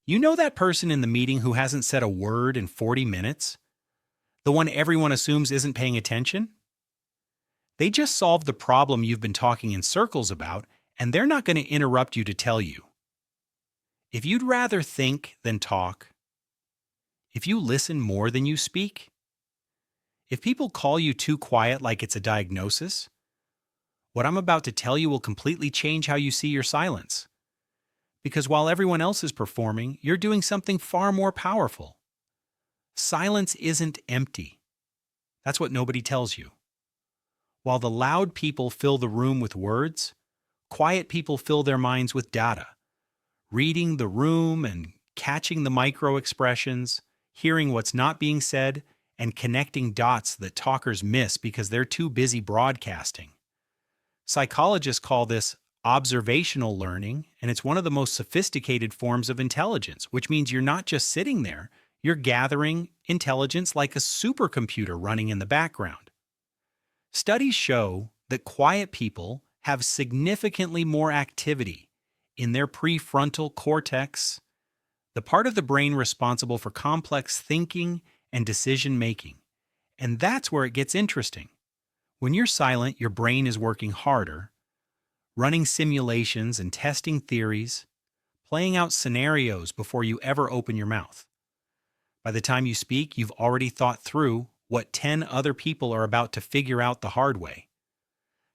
You know that person in the meeting who hasn't said a word in 40 minutes? The one everyone assumes isn't paying attention? They just solved the problem you've been talking in circles about, and they're not going to interrupt you to tell you. If you'd rather think than talk, if you listen more than you speak, if people call you too quiet like it's a diagnosis, what I'm about to tell you will completely change how you see your silence. Because while everyone else is performing, you're doing something far more powerful. Silence isn't empty. That's what nobody tells you. While the loud people fill the room with words, quiet people fill their minds with data, reading the room and catching the micro expressions, hearing what's not being said, and connecting dots that talkers miss because they're too busy broadcasting. Psychologists call this observational learning, and it's one of the most sophisticated forms of intelligence, which means you're not just sitting there, you're gathering intelligence like a supercomputer running in the background. Studies show that quiet people have significantly more activity in their prefrontal cortex, the part of the brain responsible for complex thinking and decision making. And that's where it gets interesting. When you're silent, your brain is working harder, running simulations and testing theories, playing out scenarios before you ever open your mouth. By the time you speak, you've already thought through what 10 other people are about to figure out the hard way.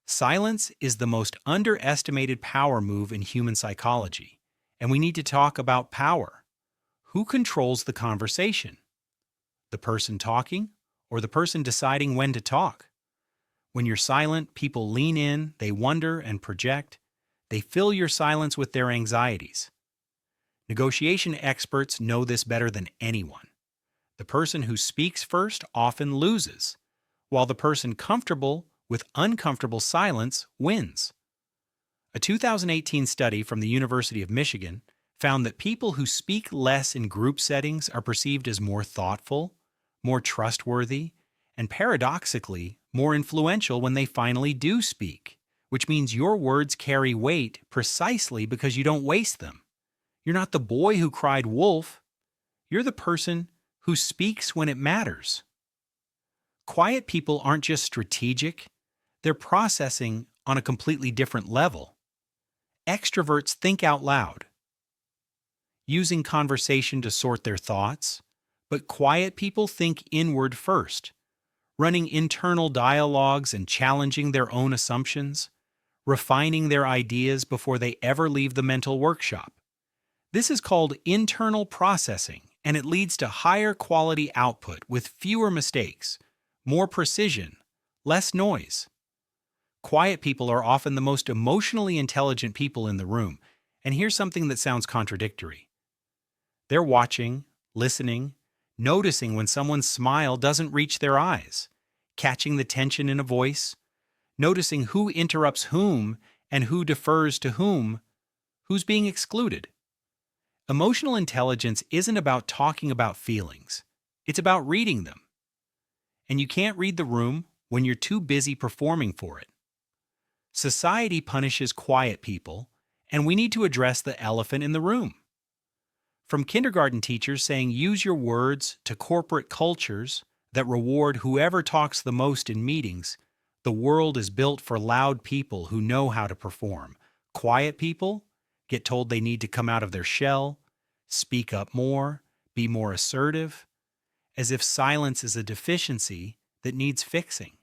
Silence is the most underestimated power move in human psychology, and we need to talk about power. Who controls the conversation? The person talking or the person deciding when to talk? When you're silent, people lean in, they wonder and project. They fill your silence with their anxieties. Negotiation experts know this better than anyone. The person who speaks first often loses, while the person comfortable with uncomfortable silence wins. A 2018 study from the University of Michigan found that people who speak less in group settings are perceived as more thoughtful, more trustworthy, and paradoxically, more influential when they finally do speak, which means your words carry weight precisely because you don't waste them. You're not the boy who cried wolf. You're the person who speaks when it matters. Quiet people aren't just strategic, they're processing on a completely different level. Extroverts think out loud, using conversation to sort their thoughts, but quiet people think inward first, running internal dialogues and challenging their own assumptions, refining their ideas before they ever leave the mental workshop. This is called internal processing, and it leads to higher quality output with fewer mistakes, more precision, less noise. Quiet people are often the most emotionally intelligent people in the room, and here's something that sounds contradictory. They're watching, listening, noticing when someone's smile doesn't reach their eyes, catching the tension in a voice, noticing who interrupts whom and who defers to whom, who's being excluded. Emotional intelligence isn't about talking about feelings. It's about reading them. And you can't read the room when you're too busy performing for it. Society punishes quiet people, and we need to address the elephant in the room. From kindergarten teachers saying use your words to corporate cultures that reward whoever talks the most in meetings, the world is built for loud people who know how to perform. Quiet people get told they need to come out of their shell, speak up more, be more assertive, as if silence is a deficiency that needs fixing.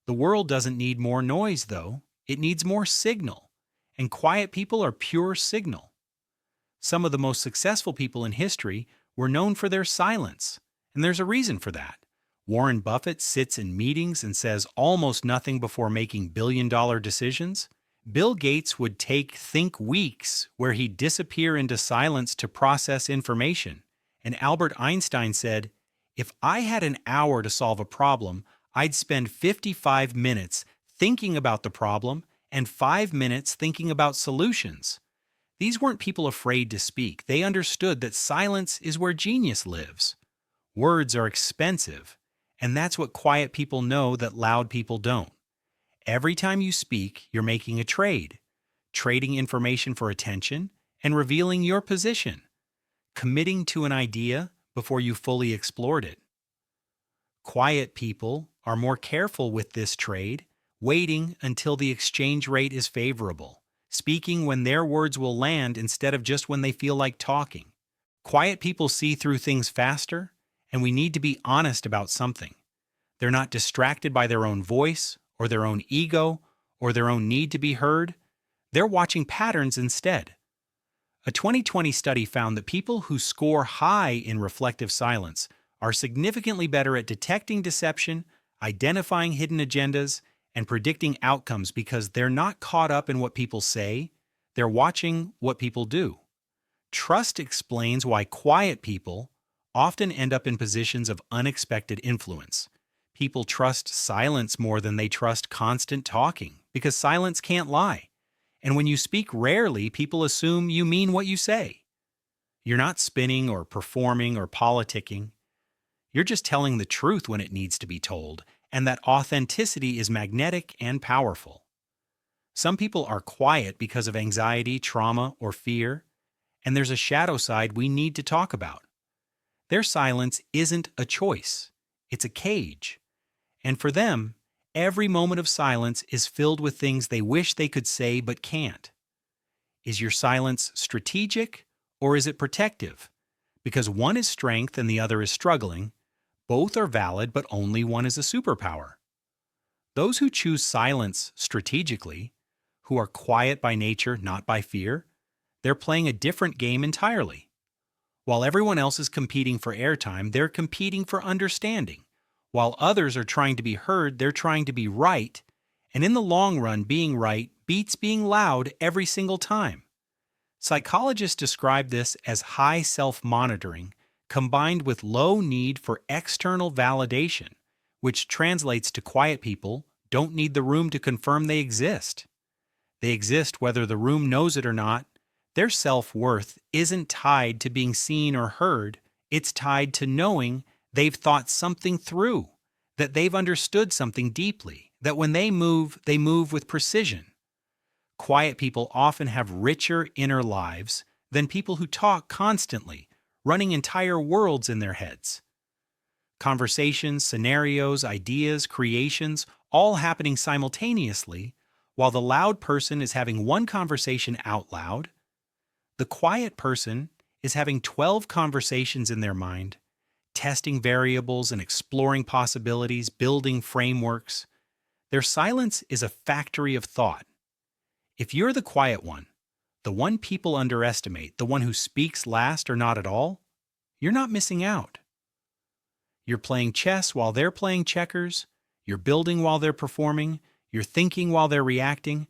The world doesn't need more noise, though. It needs more signal, and quiet people are pure signal. Some of the most successful people in history were known for their silence, and there's a reason for that. Warren Buffett sits in meetings and says almost nothing before making billion-dollar decisions. Bill Gates would think weeks where he'd disappear into silence to process information. And Albert Einstein said, "If I had an hour to solve a problem, I'd spend 55 minutes thinking about the problem and 5 minutes thinking about solutions." These weren't people afraid to speak. They understood that silence is where genius lives. Words are expensive, and that's what quiet people know that loud people don't. Every time you speak, you're making a trade, trading information for attention and revealing your position. committing to an idea before you fully explored it. Quiet people are more careful with this trade, waiting until the exchange rate is favorable, speaking when their words will land instead of just when they feel like talking. Quiet people see through things faster, and we need to be honest about something. They're not distracted by their own voice, or their own ego, or their own need to be heard. They're watching patterns instead. A 2020 study found that people who score high in reflective silence are significantly better at detecting deception, identifying hidden agendas, and predicting outcomes because they're not caught up in what people say, they're watching what people do. Trust explains why quiet people often end up in positions of unexpected influence. People trust silence more than they trust constant talking because silence can't lie. And when you speak rarely, people assume you mean what you say. You're not spinning or performing or politicking. You're just telling the truth when it needs to be told, and that authenticity is magnetic and powerful. Some people are quiet because of anxiety, trauma, or fear, and there's a shadow side we need to talk about. Their silence isn't a choice, it's a cage. And for them, every moment of silence is filled with things they wish they could say but can't. Is your silence strategic or is it protective? Because one is strength and the other is struggling, both are valid but only one is a superpower. Those who choose silence strategically, who are quiet by nature, not by fear, they're playing a different game entirely. While everyone else is competing for airtime, they're competing for understanding. While others are trying to be heard, they're trying to be right, and in the long run, being right beats being loud every single time. Psychologists describe this as high self-monitoring combined with low need for external validation, which translates to quiet people don't need the room to confirm they exist. They exist whether the room knows it or not. Their self-worth isn't tied to being seen or heard, it's tied to knowing they've thought something through, that they've understood something deeply, that when they move with precision. Quiet people often have richer inner lives than people who talk constantly, running entire worlds in their heads. Conversations, scenarios, ideas, creations, all happening simultaneously, while the loud person is having one conversation out loud. The quiet person is having 12 conversations in their mind, testing variables and exploring possibilities, building frameworks. Their silence is a factory of thought. If you're the quiet one, the one people underestimate, the one who speaks last or not at all, you're not missing out. You're playing chess while they're playing checkers, you're building while they're performing, you're thinking while they're reacting,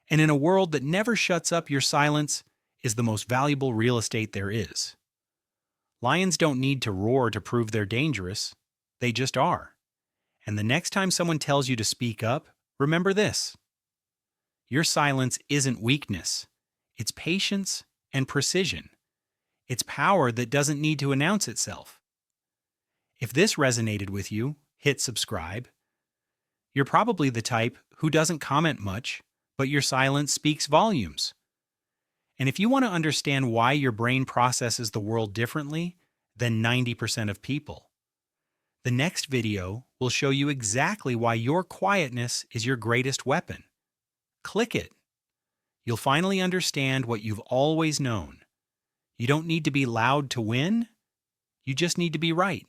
and in a world that never shuts up, your silence is the most valuable real estate there is. Lions don't need to roar to prove they're dangerous, they just are. And the next time someone tells you to speak up, remember this. Your silence isn't weakness, it's patience and precision. It's power that doesn't need to announce itself. If this resonated with you, hit subscribe. You're probably the type who doesn't comment much, but your silence speaks volumes. And if you want to understand why your brain processes the world differently than 90% of people, the next video will show you exactly why your quietness is your greatest weapon. Click it. You'll finally understand what you've always known. You don't need to be loud to win. You just need to be right.